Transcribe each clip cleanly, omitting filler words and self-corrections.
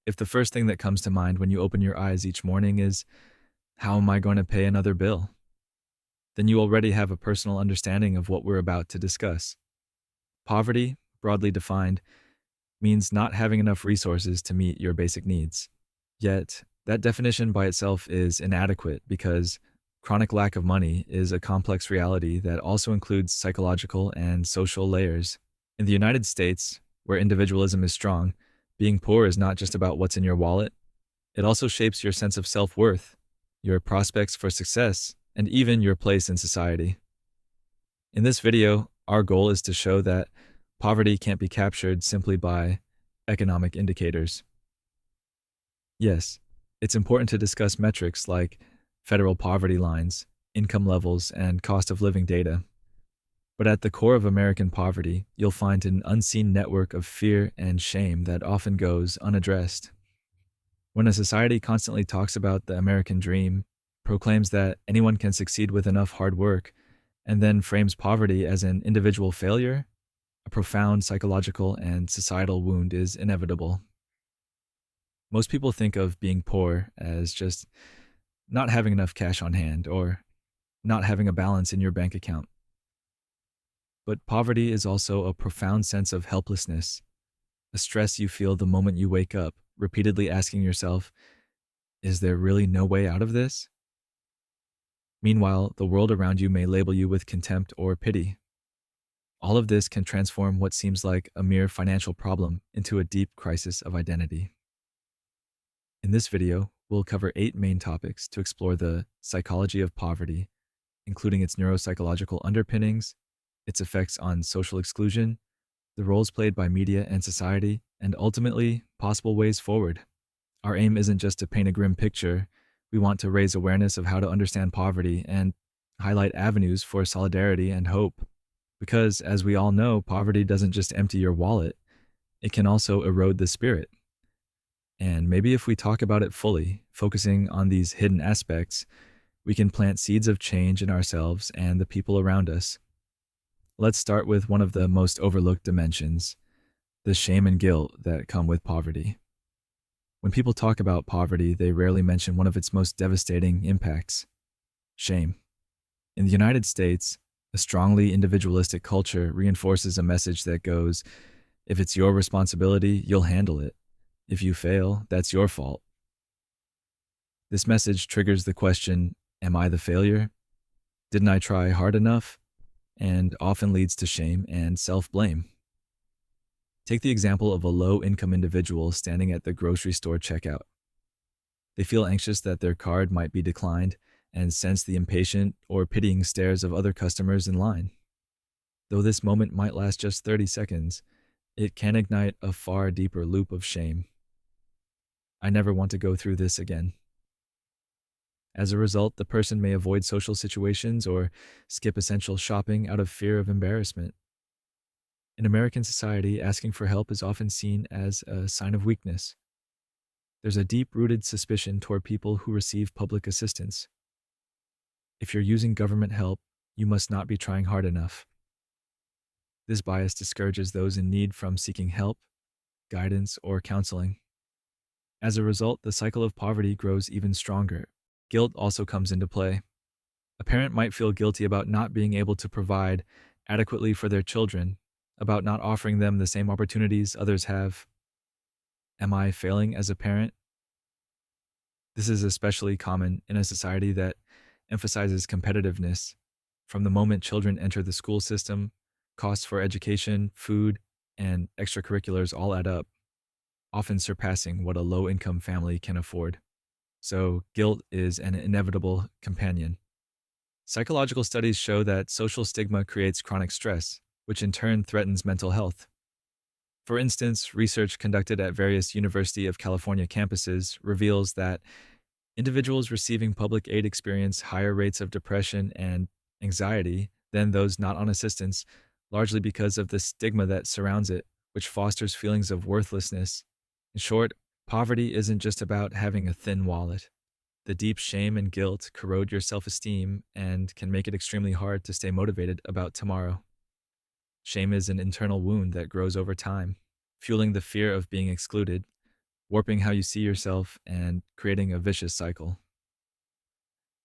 If the first thing that comes to mind when you open your eyes each morning is, how am I going to pay another bill? Then you already have a personal understanding of what we're about to discuss. Poverty, broadly defined, means not having enough resources to meet your basic needs. Yet, that definition by itself is inadequate because chronic lack of money is a complex reality that also includes psychological and social layers. In the United States, where individualism is strong, being poor is not just about what's in your wallet, it also shapes your sense of self worth, your prospects for success, and even your place in society. In this video, our goal is to show that poverty can't be captured simply by economic indicators. Yes, it's important to discuss metrics like federal poverty lines, income levels, and cost of living data. But at the core of American poverty, you'll find an unseen network of fear and shame that often goes unaddressed. When a society constantly talks about the American dream, proclaims that anyone can succeed with enough hard work, and then frames poverty as an individual failure, a profound psychological and societal wound is inevitable. Most people think of being poor as just not having enough cash on hand or not having a balance in your bank account. But poverty is also a profound sense of helplessness, a stress you feel the moment you wake up, repeatedly asking yourself, is there really no way out of this? Meanwhile, the world around you may label you with contempt or pity. All of this can transform what seems like a mere financial problem into a deep crisis of identity. In this video, we'll cover 8 main topics to explore the psychology of poverty, including its neuropsychological underpinnings, its effects on social exclusion, the roles played by media and society, and ultimately, possible ways forward. Our aim isn't just to paint a grim picture, we want to raise awareness of how to understand poverty and highlight avenues for solidarity and hope. Because, as we all know, poverty doesn't just empty your wallet, it can also erode the spirit. And maybe if we talk about it fully, focusing on these hidden aspects, we can plant seeds of change in ourselves and the people around us. Let's start with one of the most overlooked dimensions, the shame and guilt that come with poverty. When people talk about poverty, they rarely mention one of its most devastating impacts, shame. In the United States, a strongly individualistic culture reinforces a message that goes, if it's your responsibility, you'll handle it. If you fail, that's your fault. This message triggers the question, am I the failure? Didn't I try hard enough? And often leads to shame and self-blame. Take the example of a low-income individual standing at the grocery store checkout. They feel anxious that their card might be declined and sense the impatient or pitying stares of other customers in line. Though this moment might last just 30 seconds, it can ignite a far deeper loop of shame. I never want to go through this again. As a result, the person may avoid social situations or skip essential shopping out of fear of embarrassment. In American society, asking for help is often seen as a sign of weakness. There's a deep-rooted suspicion toward people who receive public assistance. If you're using government help, you must not be trying hard enough. This bias discourages those in need from seeking help, guidance, or counseling. As a result, the cycle of poverty grows even stronger. Guilt also comes into play. A parent might feel guilty about not being able to provide adequately for their children, about not offering them the same opportunities others have. Am I failing as a parent? This is especially common in a society that emphasizes competitiveness. From the moment children enter the school system, costs for education, food, and extracurriculars all add up, often surpassing what a low-income family can afford. So guilt is an inevitable companion. Psychological studies show that social stigma creates chronic stress, which in turn threatens mental health. For instance, research conducted at various University of California campuses reveals that individuals receiving public aid experience higher rates of depression and anxiety than those not on assistance, largely because of the stigma that surrounds it, which fosters feelings of worthlessness. In short, poverty isn't just about having a thin wallet. The deep shame and guilt corrode your self-esteem and can make it extremely hard to stay motivated about tomorrow. Shame is an internal wound that grows over time, fueling the fear of being excluded, warping how you see yourself and creating a vicious cycle.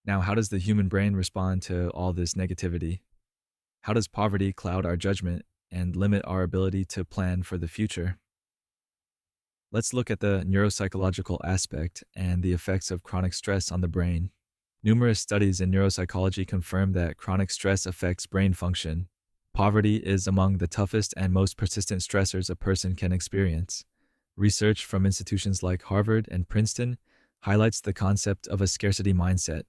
Now, how does the human brain respond to all this negativity? How does poverty cloud our judgment and limit our ability to plan for the future? Let's look at the neuropsychological aspect and the effects of chronic stress on the brain. Numerous studies in neuropsychology confirm that chronic stress affects brain function. Poverty is among the toughest and most persistent stressors a person can experience. Research from institutions like Harvard and Princeton highlights the concept of a scarcity mindset,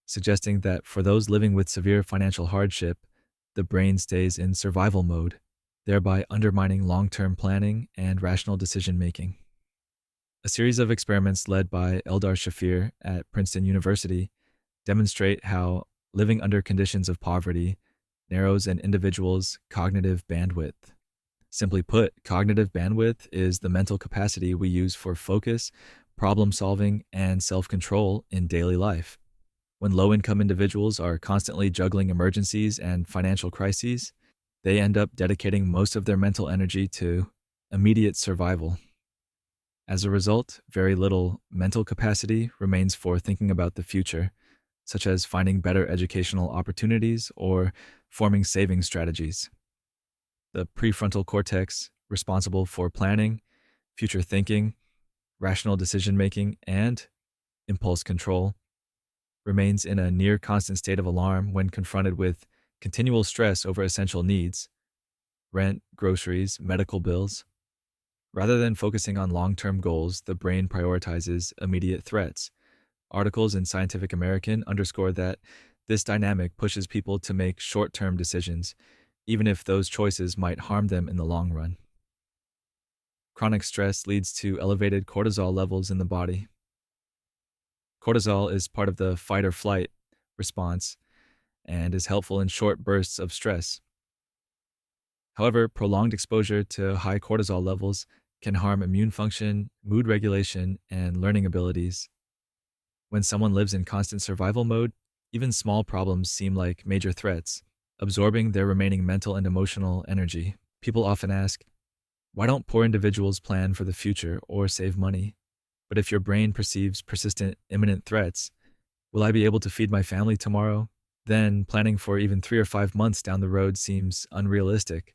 suggesting that for those living with severe financial hardship, the brain stays in survival mode, thereby undermining long term planning and rational decision making. A series of experiments led by Eldar Shafir at Princeton University demonstrate how living under conditions of poverty narrows an individual's cognitive bandwidth. Simply put, cognitive bandwidth is the mental capacity we use for focus, problem solving, and self control in daily life. When low income individuals are constantly juggling emergencies and financial crises, they end up dedicating most of their mental energy to immediate survival. As a result, very little mental capacity remains for thinking about the future, such as finding better educational opportunities or forming saving strategies. The prefrontal cortex, responsible for planning, future thinking, rational decision making, and impulse control, remains in a near constant state of alarm when confronted with continual stress over essential needs, rent, groceries, medical bills. Rather than focusing on long term goals, the brain prioritizes immediate threats. Articles in Scientific American underscore that this dynamic pushes people to make short term decisions, even if those choices might harm them in the long run. Chronic stress leads to elevated cortisol levels in the body. Cortisol is part of the fight or flight response and is helpful in short bursts of stress. However, prolonged exposure to high cortisol levels can harm immune function, mood regulation, and learning abilities. When someone lives in constant survival mode, even small problems seem like major threats, absorbing their remaining mental and emotional energy. People often ask, why don't poor individuals plan for the future or save money? But if your brain perceives persistent, imminent threats, will I be able to feed my family tomorrow? Then planning for even 3 or 5 months down the road seems unrealistic.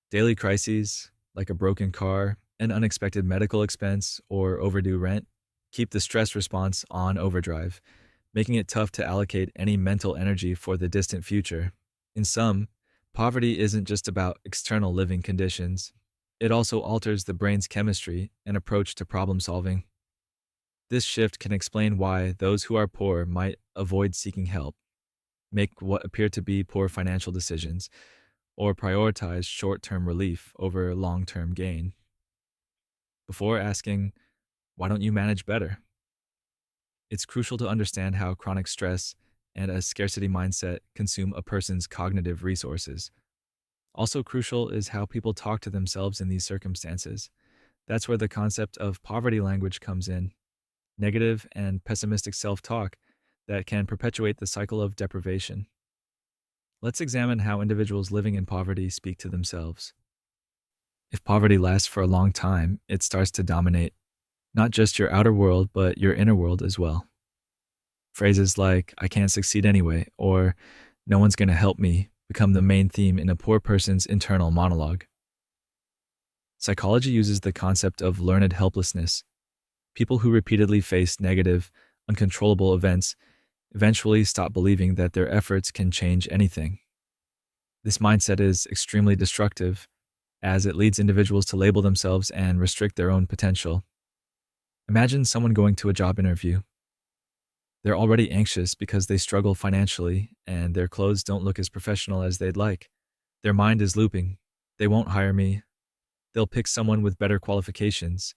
Daily crises, like a broken car, an unexpected medical expense, or overdue rent, keep the stress response on overdrive, making it tough to allocate any mental energy for the distant future. In sum, poverty isn't just about external living conditions. It also alters the brain's chemistry and approach to problem solving. This shift can explain why those who are poor might avoid seeking help, make what appear to be poor financial decisions, or prioritize short term relief over long term gain. Before asking, why don't you manage better? It's crucial to understand how chronic stress and a scarcity mindset consume a person's cognitive resources. Also crucial is how people talk to themselves in these circumstances. That's where the concept of poverty language comes in. Negative and pessimistic self talk that can perpetuate the cycle of deprivation. Let's examine how individuals living in poverty speak to themselves. If poverty lasts for a long time, it starts to dominate not just your outer world, but your inner world as well. Phrases like, I can't succeed anyway, or no one's going to help me, become the main theme in a poor person's internal monologue. Psychology uses the concept of learned helplessness. People who repeatedly face negative, uncontrollable events eventually stop believing that their efforts can change anything. This mindset is extremely destructive, as it leads individuals to label themselves and restrict their own potential. Imagine someone going to a job interview. They're already anxious because they struggle financially and their clothes don't look as professional as they'd like. Their mind is looping. They won't hire me. They'll pick someone with better qualifications.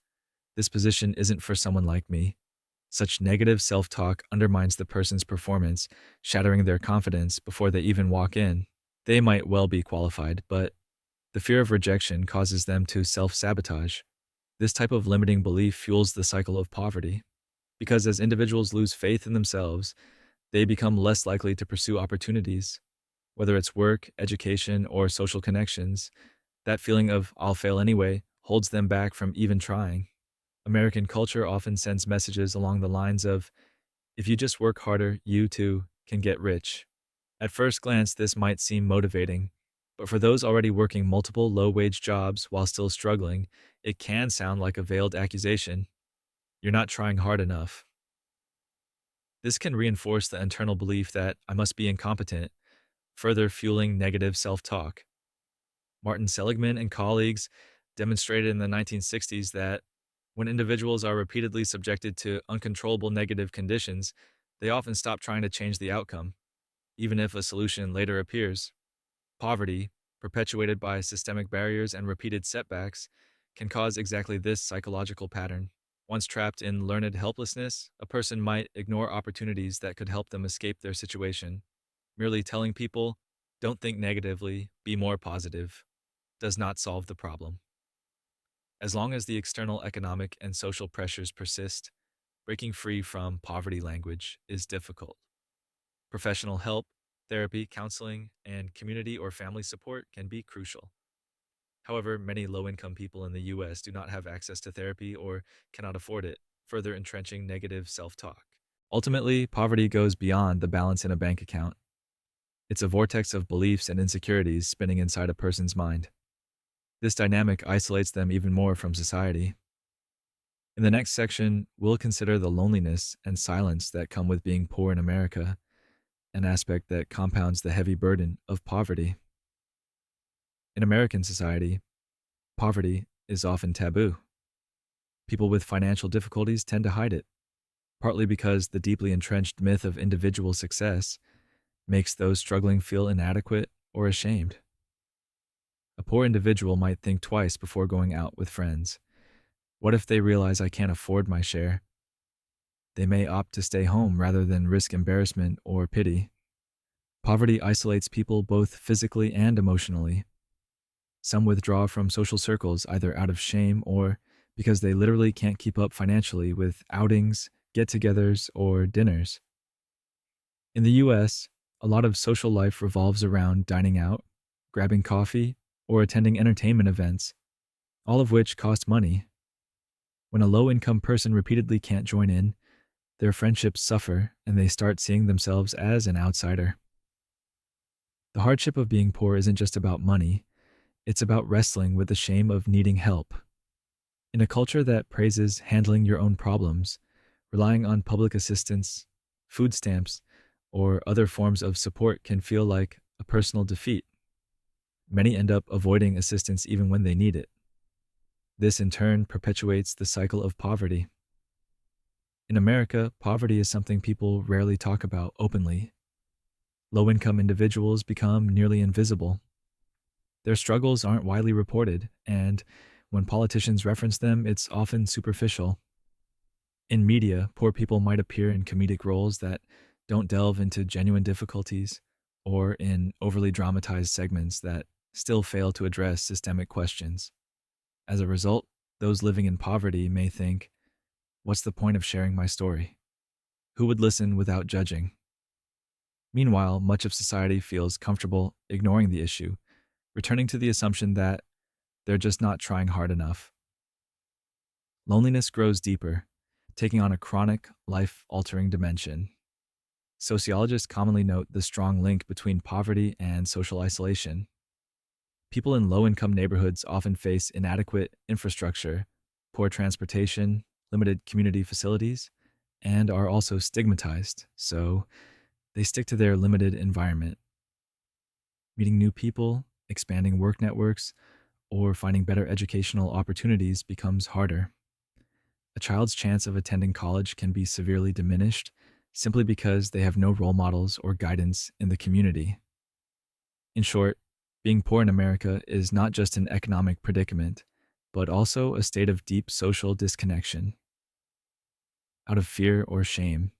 This position isn't for someone like me. Such negative self-talk undermines the person's performance, shattering their confidence before they even walk in. They might well be qualified, but the fear of rejection causes them to self-sabotage. This type of limiting belief fuels the cycle of poverty, because as individuals lose faith in themselves, they become less likely to pursue opportunities. Whether it's work, education, or social connections, that feeling of I'll fail anyway holds them back from even trying. American culture often sends messages along the lines of, if you just work harder, you too can get rich. At first glance, this might seem motivating, but for those already working multiple low wage jobs while still struggling, it can sound like a veiled accusation. You're not trying hard enough. This can reinforce the internal belief that I must be incompetent, further fueling negative self talk. Martin Seligman and colleagues demonstrated in the 1960s that when individuals are repeatedly subjected to uncontrollable negative conditions, they often stop trying to change the outcome, even if a solution later appears. Poverty, perpetuated by systemic barriers and repeated setbacks, can cause exactly this psychological pattern. Once trapped in learned helplessness, a person might ignore opportunities that could help them escape their situation. Merely telling people, don't think negatively, be more positive, does not solve the problem. As long as the external economic and social pressures persist, breaking free from poverty language is difficult. Professional help, therapy, counseling, and community or family support can be crucial. However, many low income people in the US do not have access to therapy or cannot afford it, further entrenching negative self talk. Ultimately, poverty goes beyond the balance in a bank account. It's a vortex of beliefs and insecurities spinning inside a person's mind. This dynamic isolates them even more from society. In the next section, we'll consider the loneliness and silence that come with being poor in America, an aspect that compounds the heavy burden of poverty. In American society, poverty is often taboo. People with financial difficulties tend to hide it, partly because the deeply entrenched myth of individual success makes those struggling feel inadequate or ashamed. A poor individual might think twice before going out with friends. What if they realize I can't afford my share? They may opt to stay home rather than risk embarrassment or pity. Poverty isolates people both physically and emotionally. Some withdraw from social circles either out of shame or because they literally can't keep up financially with outings, get togethers, or dinners. In the US, a lot of social life revolves around dining out, grabbing coffee, or attending entertainment events, all of which cost money. When a low income person repeatedly can't join in, their friendships suffer and they start seeing themselves as an outsider. The hardship of being poor isn't just about money, it's about wrestling with the shame of needing help. In a culture that praises handling your own problems, relying on public assistance, food stamps, or other forms of support can feel like a personal defeat. Many end up avoiding assistance even when they need it. This in turn perpetuates the cycle of poverty. In America, poverty is something people rarely talk about openly. Low-income individuals become nearly invisible. Their struggles aren't widely reported, and when politicians reference them, it's often superficial. In media, poor people might appear in comedic roles that don't delve into genuine difficulties, or in overly dramatized segments that still fail to address systemic questions. As a result, those living in poverty may think, what's the point of sharing my story? Who would listen without judging? Meanwhile, much of society feels comfortable ignoring the issue, returning to the assumption that they're just not trying hard enough. Loneliness grows deeper, taking on a chronic, life-altering dimension. Sociologists commonly note the strong link between poverty and social isolation. People in low-income neighborhoods often face inadequate infrastructure, poor transportation, limited community facilities, and are also stigmatized, so they stick to their limited environment. Meeting new people, expanding work networks, or finding better educational opportunities becomes harder. A child's chance of attending college can be severely diminished simply because they have no role models or guidance in the community. In short, being poor in America is not just an economic predicament, but also a state of deep social disconnection. Out of fear or shame,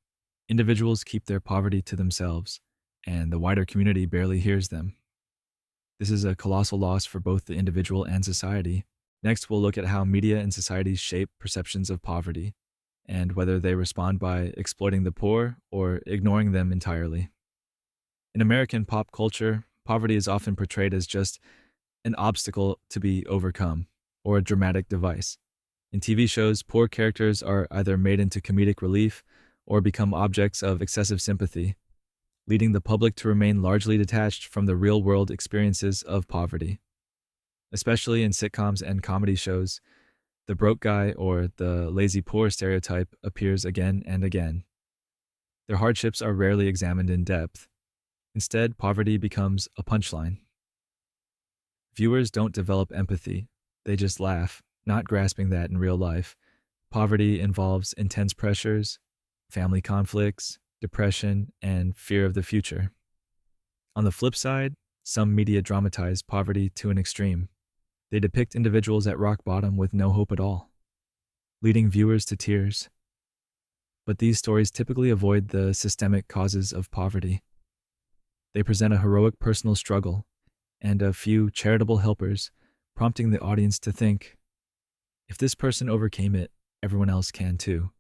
individuals keep their poverty to themselves, and the wider community barely hears them. This is a colossal loss for both the individual and society. Next, we'll look at how media and society shape perceptions of poverty, and whether they respond by exploiting the poor or ignoring them entirely. In American pop culture, poverty is often portrayed as just an obstacle to be overcome, or a dramatic device. In TV shows, poor characters are either made into comedic relief or become objects of excessive sympathy, leading the public to remain largely detached from the real world experiences of poverty. Especially in sitcoms and comedy shows, the broke guy or the lazy poor stereotype appears again and again. Their hardships are rarely examined in depth. Instead, poverty becomes a punchline. Viewers don't develop empathy, they just laugh, not grasping that in real life. Poverty involves intense pressures, family conflicts, depression, and fear of the future. On the flip side, some media dramatize poverty to an extreme. They depict individuals at rock bottom with no hope at all, leading viewers to tears. But these stories typically avoid the systemic causes of poverty. They present a heroic personal struggle and a few charitable helpers, prompting the audience to think, if this person overcame it, everyone else can too,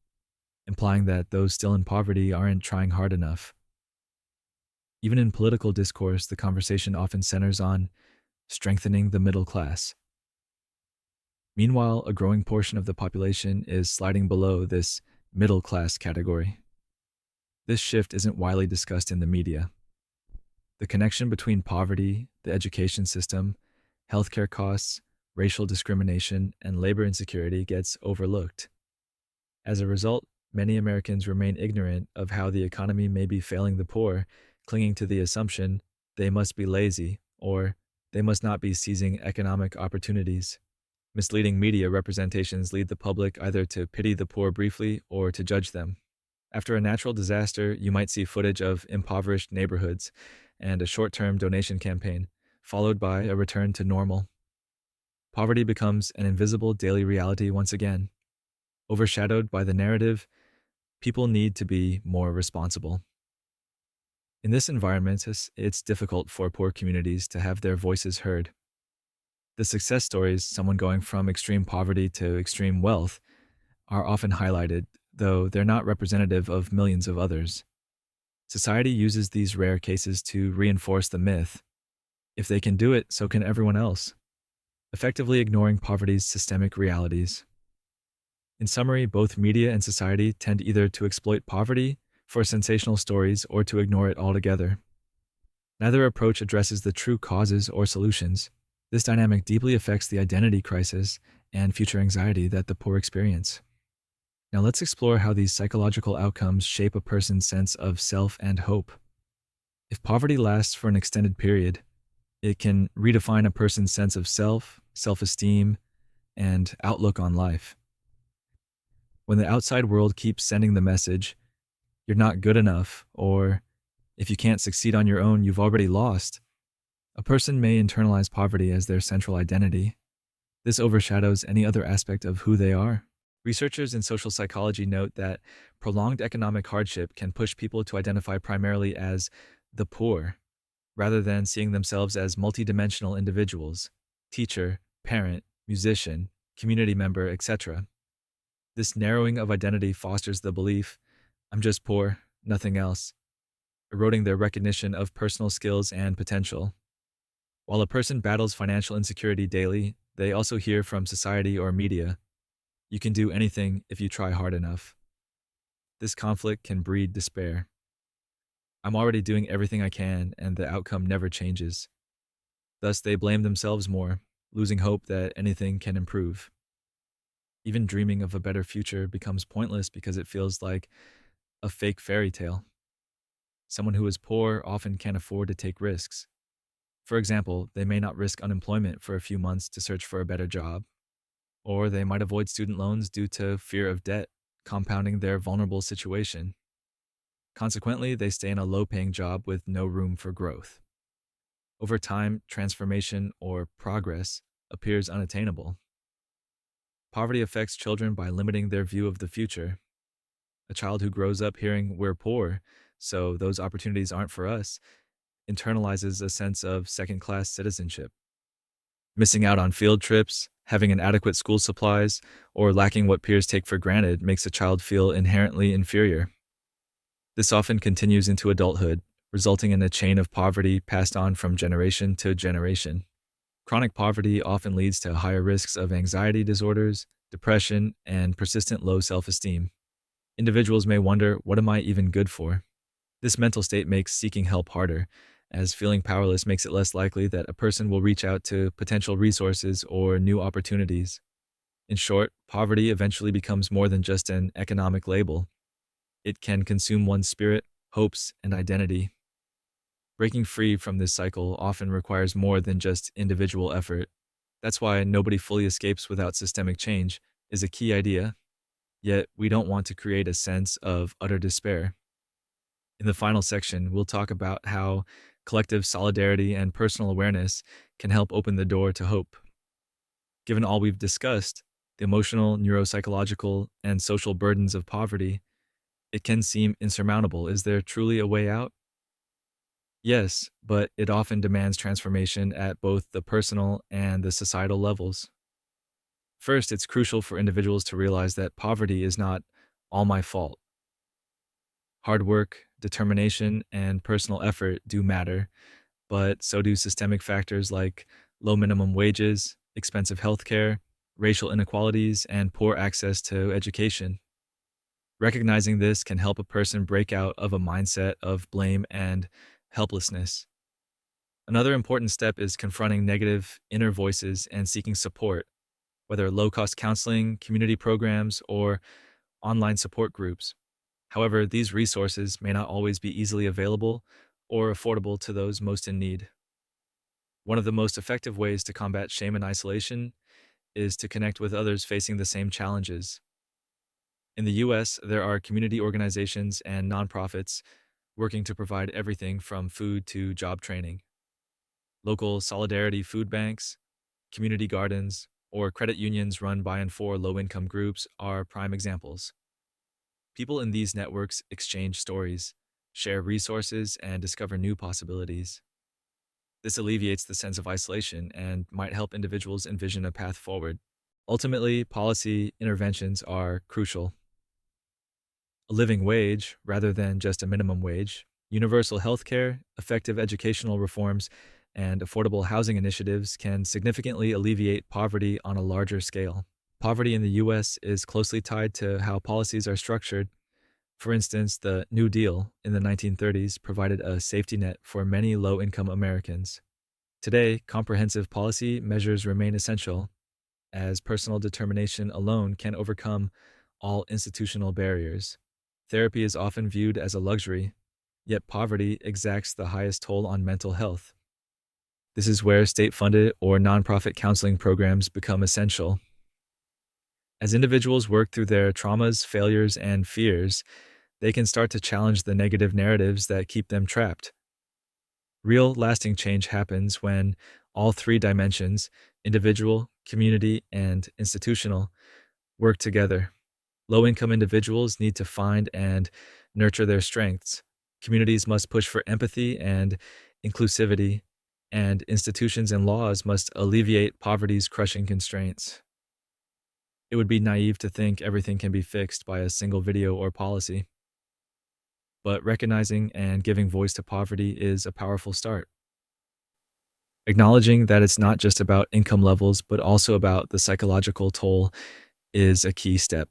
implying that those still in poverty aren't trying hard enough. Even in political discourse, the conversation often centers on strengthening the middle class. Meanwhile, a growing portion of the population is sliding below this middle class category. This shift isn't widely discussed in the media. The connection between poverty, the education system, healthcare costs, racial discrimination, and labor insecurity gets overlooked. As a result, many Americans remain ignorant of how the economy may be failing the poor, clinging to the assumption they must be lazy or they must not be seizing economic opportunities. Misleading media representations lead the public either to pity the poor briefly or to judge them. After a natural disaster, you might see footage of impoverished neighborhoods and a short-term donation campaign, followed by a return to normal. Poverty becomes an invisible daily reality once again. Overshadowed by the narrative, people need to be more responsible. In this environment, it's difficult for poor communities to have their voices heard. The success stories, someone going from extreme poverty to extreme wealth, are often highlighted, though they're not representative of millions of others. Society uses these rare cases to reinforce the myth. If they can do it, so can everyone else, effectively ignoring poverty's systemic realities. In summary, both media and society tend either to exploit poverty for sensational stories or to ignore it altogether. Neither approach addresses the true causes or solutions. This dynamic deeply affects the identity crisis and future anxiety that the poor experience. Now let's explore how these psychological outcomes shape a person's sense of self and hope. If poverty lasts for an extended period, it can redefine a person's sense of self, self-esteem, and outlook on life. When the outside world keeps sending the message, you're not good enough, or if you can't succeed on your own, you've already lost, a person may internalize poverty as their central identity. This overshadows any other aspect of who they are. Researchers in social psychology note that prolonged economic hardship can push people to identify primarily as the poor, rather than seeing themselves as multidimensional individuals, teacher, parent, musician, community member, etc. This narrowing of identity fosters the belief, I'm just poor, nothing else, eroding their recognition of personal skills and potential. While a person battles financial insecurity daily, they also hear from society or media, you can do anything if you try hard enough. This conflict can breed despair. I'm already doing everything I can, and the outcome never changes. Thus, they blame themselves more, losing hope that anything can improve. Even dreaming of a better future becomes pointless because it feels like a fake fairy tale. Someone who is poor often can't afford to take risks. For example, they may not risk unemployment for a few months to search for a better job, or they might avoid student loans due to fear of debt, compounding their vulnerable situation. Consequently, they stay in a low-paying job with no room for growth. Over time, transformation or progress appears unattainable. Poverty affects children by limiting their view of the future. A child who grows up hearing we're poor, so those opportunities aren't for us, internalizes a sense of second-class citizenship. Missing out on field trips, having inadequate school supplies, or lacking what peers take for granted makes a child feel inherently inferior. This often continues into adulthood, resulting in a chain of poverty passed on from generation to generation. Chronic poverty often leads to higher risks of anxiety disorders, depression, and persistent low self-esteem. Individuals may wonder, what am I even good for? This mental state makes seeking help harder, as feeling powerless makes it less likely that a person will reach out to potential resources or new opportunities. In short, poverty eventually becomes more than just an economic label. It can consume one's spirit, hopes, and identity. Breaking free from this cycle often requires more than just individual effort. That's why nobody fully escapes without systemic change is a key idea, yet we don't want to create a sense of utter despair. In the final section, we'll talk about how collective solidarity and personal awareness can help open the door to hope. Given all we've discussed, the emotional, neuropsychological, and social burdens of poverty, it can seem insurmountable. Is there truly a way out? Yes, but it often demands transformation at both the personal and the societal levels. First, it's crucial for individuals to realize that poverty is not all my fault. Hard work, determination, and personal effort do matter, but so do systemic factors like low minimum wages, expensive healthcare, racial inequalities, and poor access to education. Recognizing this can help a person break out of a mindset of blame and helplessness. Another important step is confronting negative inner voices and seeking support, whether low cost counseling, community programs, or online support groups. However, these resources may not always be easily available or affordable to those most in need. One of the most effective ways to combat shame and isolation is to connect with others facing the same challenges. In the US, there are community organizations and nonprofits working to provide everything from food to job training. Local solidarity food banks, community gardens, or credit unions run by and for low income groups are prime examples. People in these networks exchange stories, share resources, and discover new possibilities. This alleviates the sense of isolation and might help individuals envision a path forward. Ultimately, policy interventions are crucial. A living wage, rather than just a minimum wage, universal health care, effective educational reforms, and affordable housing initiatives can significantly alleviate poverty on a larger scale. Poverty in the US is closely tied to how policies are structured. For instance, the New Deal in the 1930s provided a safety net for many low income Americans. Today, comprehensive policy measures remain essential, as personal determination alone can overcome all institutional barriers. Therapy is often viewed as a luxury, yet poverty exacts the highest toll on mental health. This is where state funded or nonprofit counseling programs become essential. As individuals work through their traumas, failures, and fears, they can start to challenge the negative narratives that keep them trapped. Real, lasting change happens when all three dimensions, individual, community, and institutional, work together. Low income individuals need to find and nurture their strengths. Communities must push for empathy and inclusivity, and institutions and laws must alleviate poverty's crushing constraints. It would be naive to think everything can be fixed by a single video or policy. But recognizing and giving voice to poverty is a powerful start. Acknowledging that it's not just about income levels, but also about the psychological toll is a key step.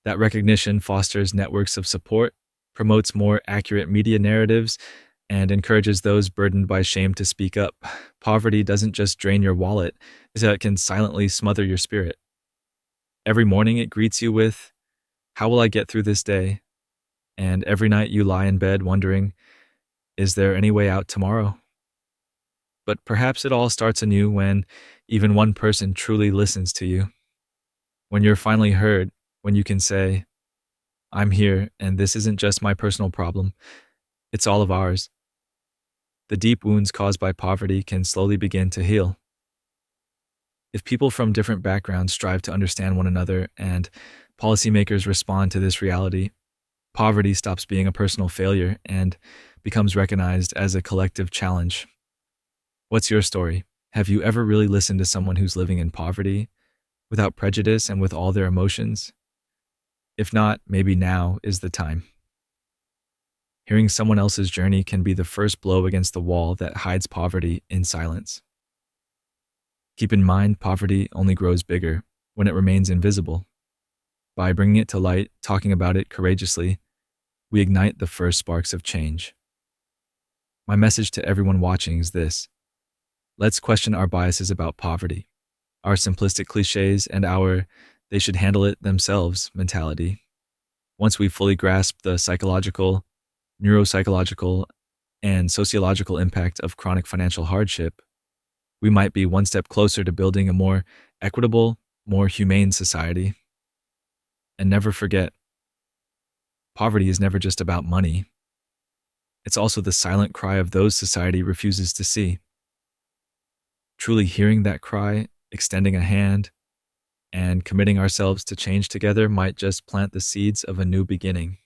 That recognition fosters networks of support, promotes more accurate media narratives, and encourages those burdened by shame to speak up. Poverty doesn't just drain your wallet, it can silently smother your spirit. Every morning it greets you with, "How will I get through this day?" And every night you lie in bed wondering, "Is there any way out tomorrow?" But perhaps it all starts anew when even one person truly listens to you. When you're finally heard, when you can say, "I'm here, and this isn't just my personal problem, it's all of ours." The deep wounds caused by poverty can slowly begin to heal. If people from different backgrounds strive to understand one another and policymakers respond to this reality, poverty stops being a personal failure and becomes recognized as a collective challenge. What's your story? Have you ever really listened to someone who's living in poverty, without prejudice and with all their emotions? If not, maybe now is the time. Hearing someone else's journey can be the first blow against the wall that hides poverty in silence. Keep in mind, poverty only grows bigger. when it remains invisible. By bringing it to light, talking about it courageously, we ignite the first sparks of change. My message to everyone watching is this: let's question our biases about poverty, our simplistic cliches, and our they should handle it themselves mentality. Once we fully grasp the psychological, neuropsychological, and sociological impact of chronic financial hardship, we might be one step closer to building a more equitable, more humane society. And never forget, poverty is never just about money. It's also the silent cry of those society refuses to see. Truly hearing that cry, extending a hand, and committing ourselves to change together might just plant the seeds of a new beginning.